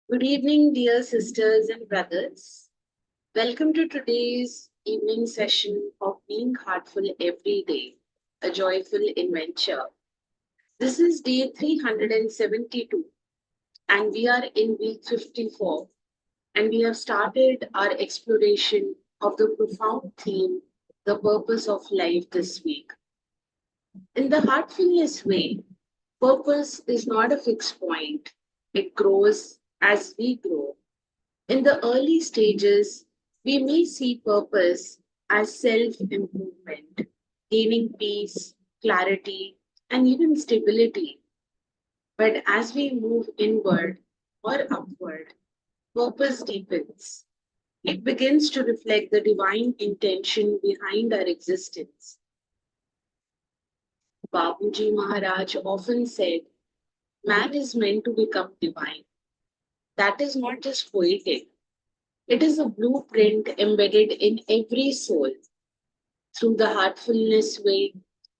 Good evening, dear sisters and brothers. Welcome to today's evening session of Being Heartful Every Day, a joyful adventure. This is day 372, and we are in week 54, and we have started our exploration of the profound theme, the purpose of life this week. In the heartfulness way, purpose is not a fixed point, it grows as we grow. In the early stages, we may see purpose as self improvement, gaining peace, clarity, and even stability. But as we move inward or upward, purpose deepens. It begins to reflect the divine intention behind our existence. Babuji Maharaj often said, man is meant to become divine. That is not just poetic, it is a blueprint embedded in every soul. Through the heartfulness way,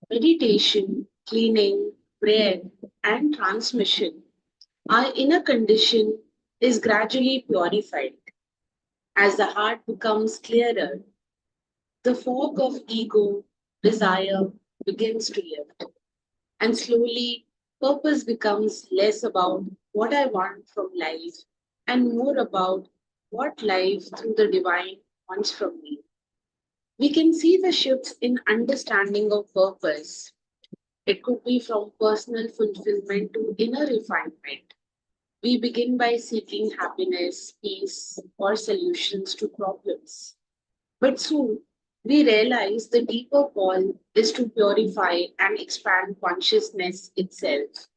meditation, cleaning, prayer, and transmission, our inner condition is gradually purified. As the heart becomes clearer, the fog of ego, desire begins to lift, and slowly purpose becomes less about what I want from life and more about what life through the divine wants from me. We can see the shifts in understanding of purpose. It could be from personal fulfillment to inner refinement. We begin by seeking happiness, peace, or solutions to problems. But soon, we realize the deeper call is to purify and expand consciousness itself.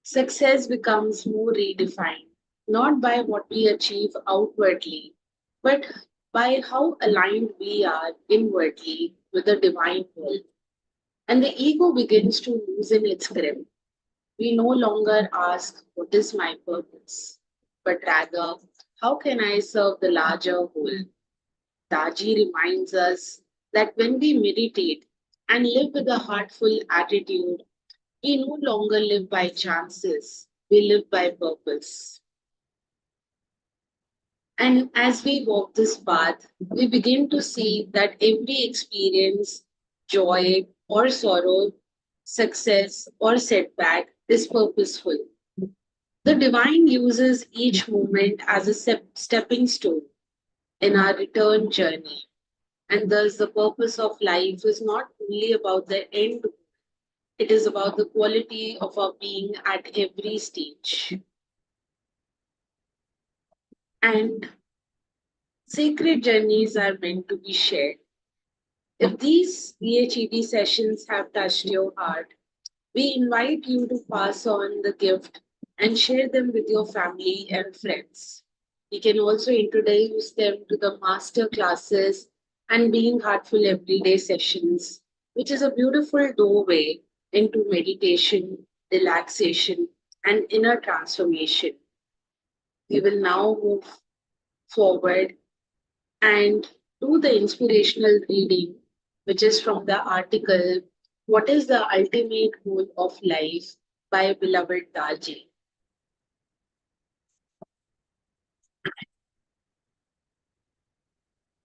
Success becomes more redefined, not by what we achieve outwardly, but by how aligned we are inwardly with the divine will. And the ego begins to loosen its grip. We no longer ask, what is my purpose? But rather, how can I serve the larger whole? Daji reminds us that when we meditate and live with a heartful attitude, we no longer live by chances, we live by purpose. And as we walk this path, we begin to see that every experience, joy or sorrow, success or setback, is purposeful. The divine uses each moment as a stepping stone in our return journey. And thus, the purpose of life is not only about the end, it is about the quality of our being at every stage. And sacred journeys are meant to be shared. If these BHED sessions have touched your heart, we invite you to pass on the gift and share them with your family and friends. We can also introduce them to the master classes and Being Heartful Everyday sessions, which is a beautiful doorway into meditation, relaxation, and inner transformation. We will now move forward and do the inspirational reading, which is from the article What is the Ultimate Goal of Life by beloved Daji.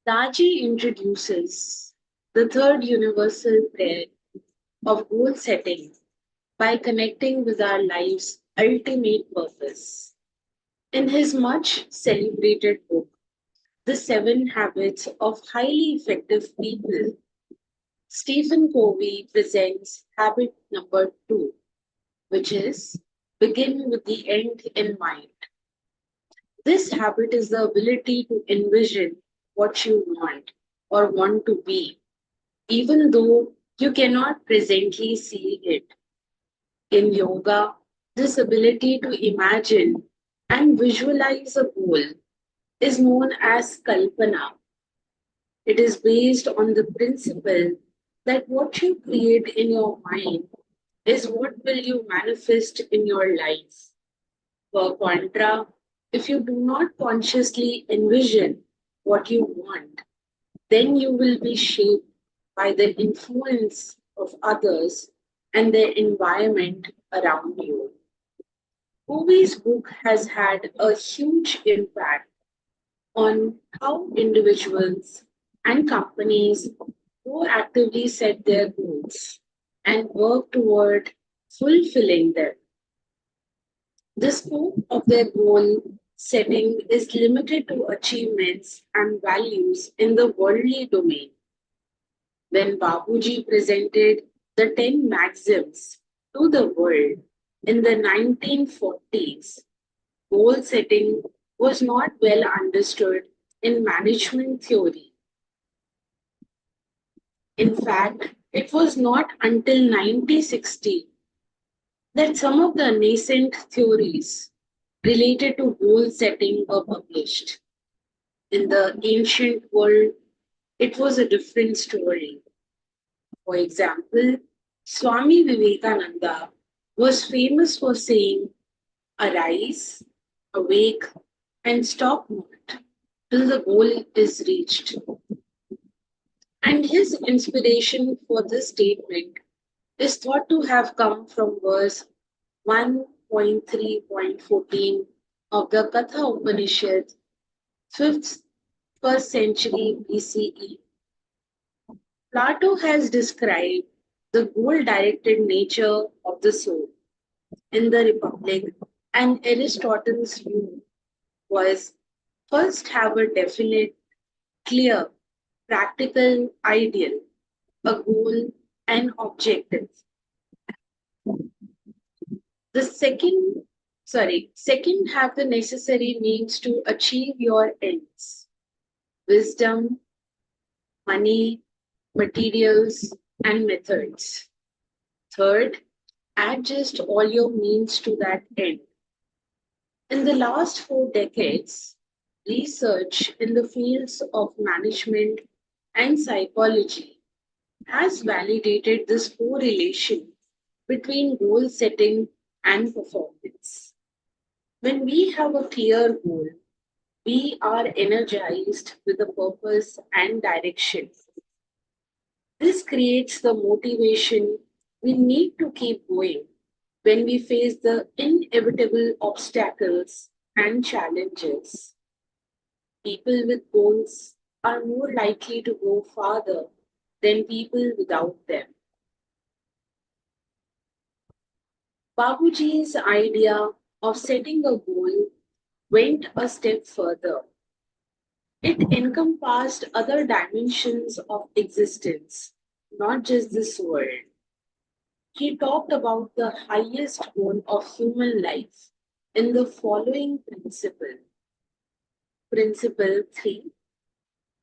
Daji introduces the third universal prayer of goal setting by connecting with our life's ultimate purpose. In his much celebrated book, The Seven Habits of Highly Effective People, Stephen Covey presents habit number two, which is begin with the end in mind. This habit is the ability to envision what you want or want to be, even though you cannot presently see it. In yoga, this ability to imagine and visualize a goal is known as kalpana. It is based on the principle that what you create in your mind is what will you manifest in your life. Per contra, if you do not consciously envision what you want, then you will be shaped by the influence of others and the environment around you. Movie's book has had a huge impact on how individuals and companies proactively set their goals and work toward fulfilling them. The scope of their goal setting is limited to achievements and values in the worldly domain. When Babuji presented the 10 maxims to the world in the 1940s, goal setting was not well understood in management theory. In fact, it was not until 1960 that some of the nascent theories related to goal setting were published. In the ancient world, it was a different story. For example, Swami Vivekananda was famous for saying, "Arise, awake, and stop not till the goal is reached." And his inspiration for this statement is thought to have come from verse 1.3.14 of the Katha Upanishad, 5th, 1st century BCE. Plato has described the goal directed nature of the soul in the Republic, and Aristotle's view was first have a definite, clear, practical ideal, a goal, and objective. The second have the necessary means to achieve your ends: wisdom, money, materials, and methods. Third, adjust all your means to that end. In the last 4 decades, research in the fields of management and psychology has validated this correlation between goal setting and performance. When we have a clear goal, we are energized with a purpose and direction. This creates the motivation we need to keep going when we face the inevitable obstacles and challenges. People with goals are more likely to go farther than people without them. Babuji's idea of setting a goal went a step further. It encompassed other dimensions of existence, not just this world. He talked about the highest goal of human life in the following principle. Principle 3: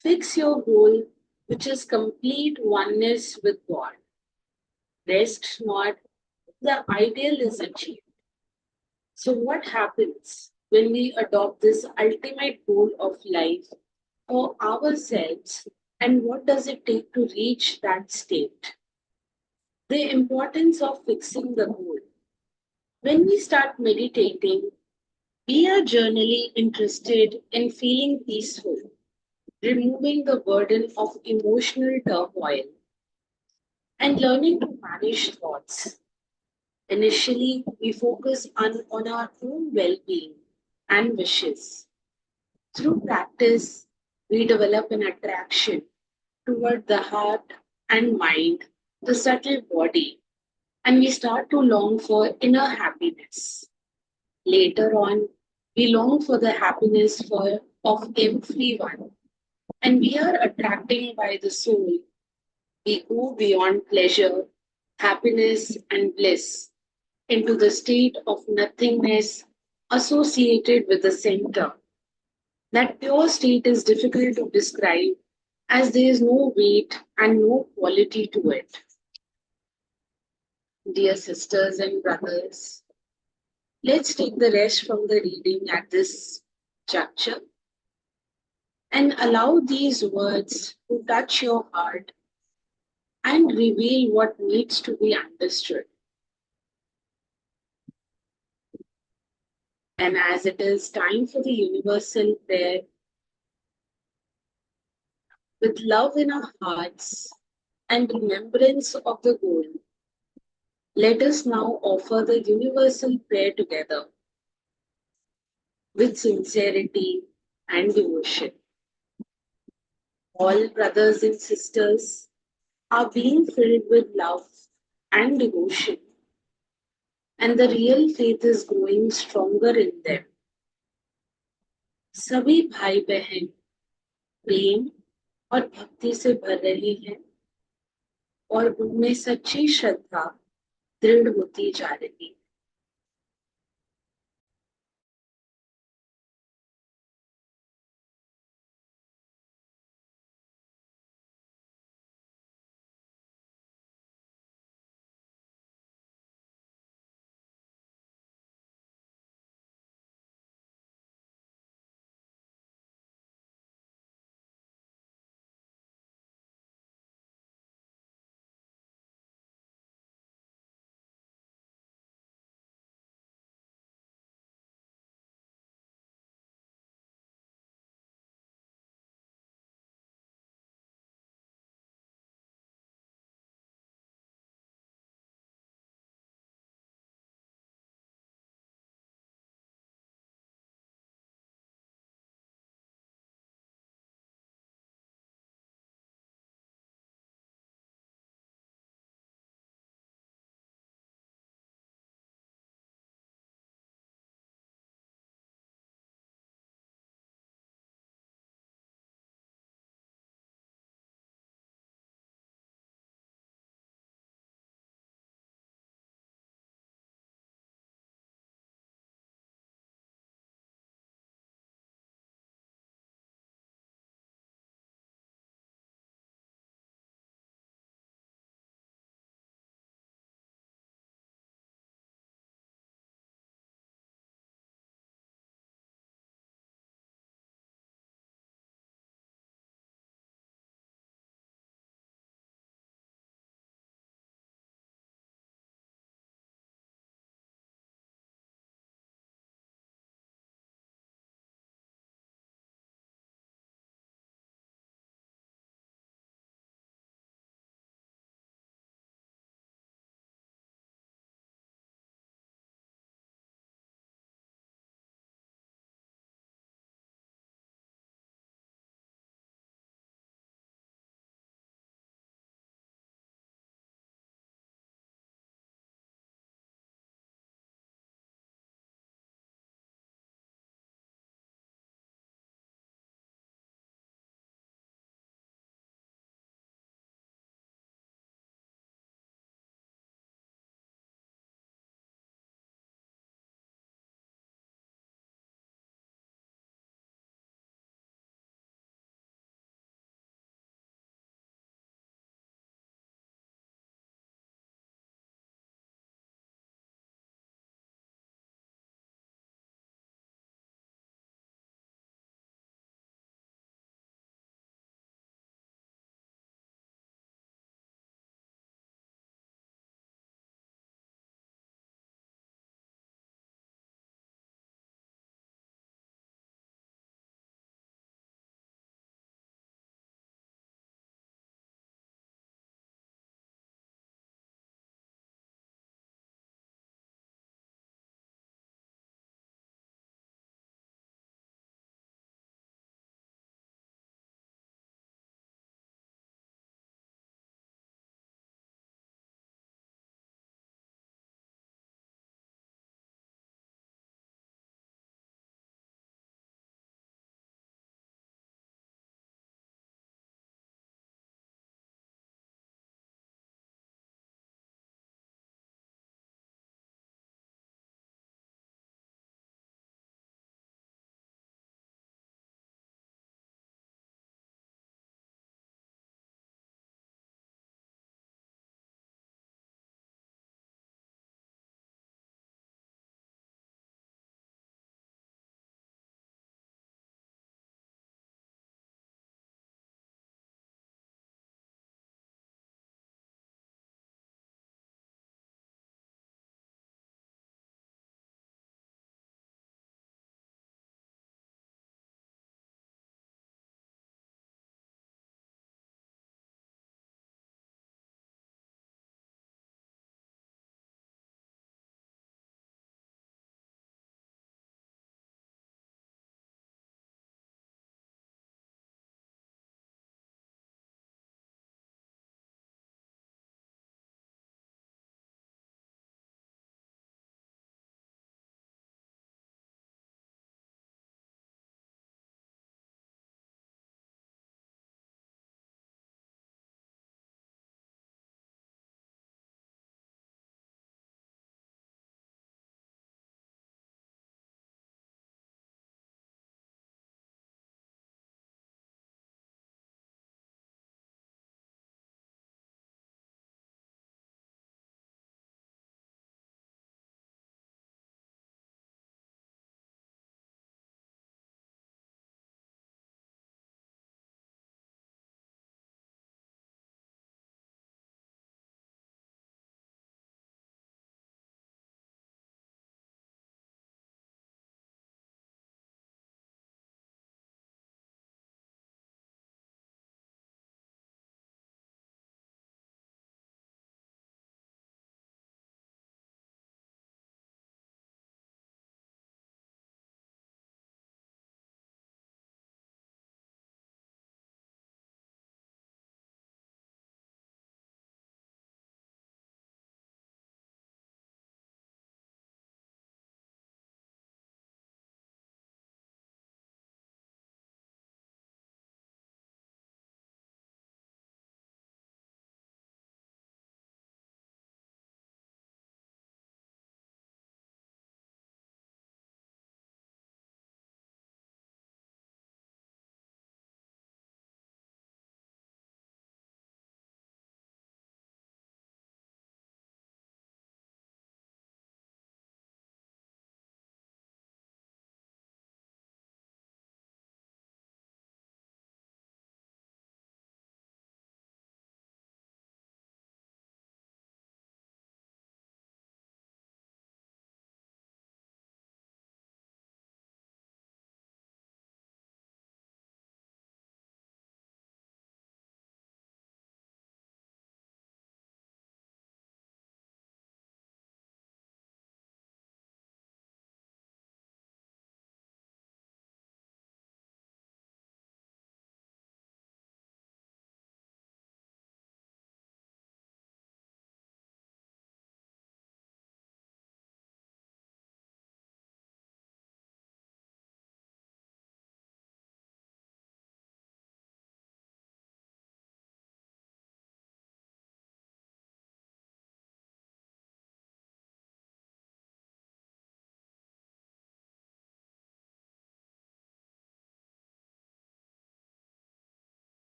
fix your goal, which is complete oneness with God. Rest not, the ideal is achieved. So, what happens when we adopt this ultimate goal of life for ourselves, and what does it take to reach that state? The importance of fixing the goal. When we start meditating, we are generally interested in feeling peaceful, removing the burden of emotional turmoil, and learning to manage thoughts. Initially, we focus on our own well being and wishes. Through practice, we develop an attraction toward the heart and mind, the subtle body, and we start to long for inner happiness. Later on, we long for the happiness of everyone, and we are attracted by the soul. We go beyond pleasure, happiness, and bliss into the state of nothingness associated with the center. That pure state is difficult to describe as there is no weight and no quality to it. Dear sisters and brothers, let's take the rest from the reading at this juncture and allow these words to touch your heart and reveal what needs to be understood. And as it is time for the universal prayer, with love in our hearts and remembrance of the goal, let us now offer the universal prayer together. with sincerity and devotion. All brothers and sisters are being filled with love and devotion, and the real faith is growing stronger in them. सभी भाई बहन प्रेम और भक्ति से भर रहे हैं और उनमें सच्ची श्रद्धा दृढ़ होती जा रही है।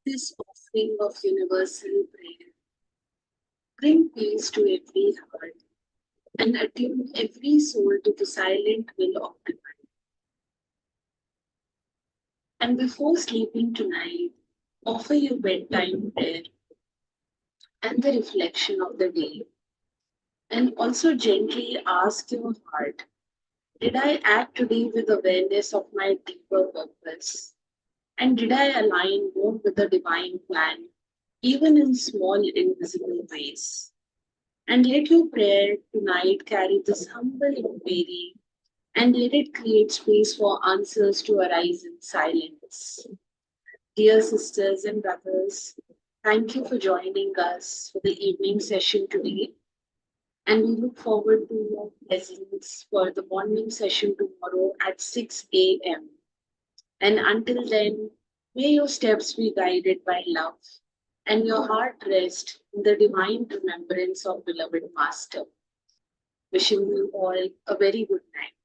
This offering of universal prayer bring peace to every heart and attune every soul to the silent will of divine. And before sleeping tonight, offer your bedtime prayer and the reflection of the day. And also gently ask your heart, did I act today with awareness of my deeper purpose? And did I align more with the divine plan, even in small invisible ways? And let your prayer tonight carry this humble inquiry and let it create space for answers to arise in silence. Dear sisters and brothers, thank you for joining us for the evening session today. And we look forward to your presence for the morning session tomorrow at 6 a.m. And until then, may your steps be guided by love and your heart rest in the divine remembrance of beloved Master. Wishing you all a very good night.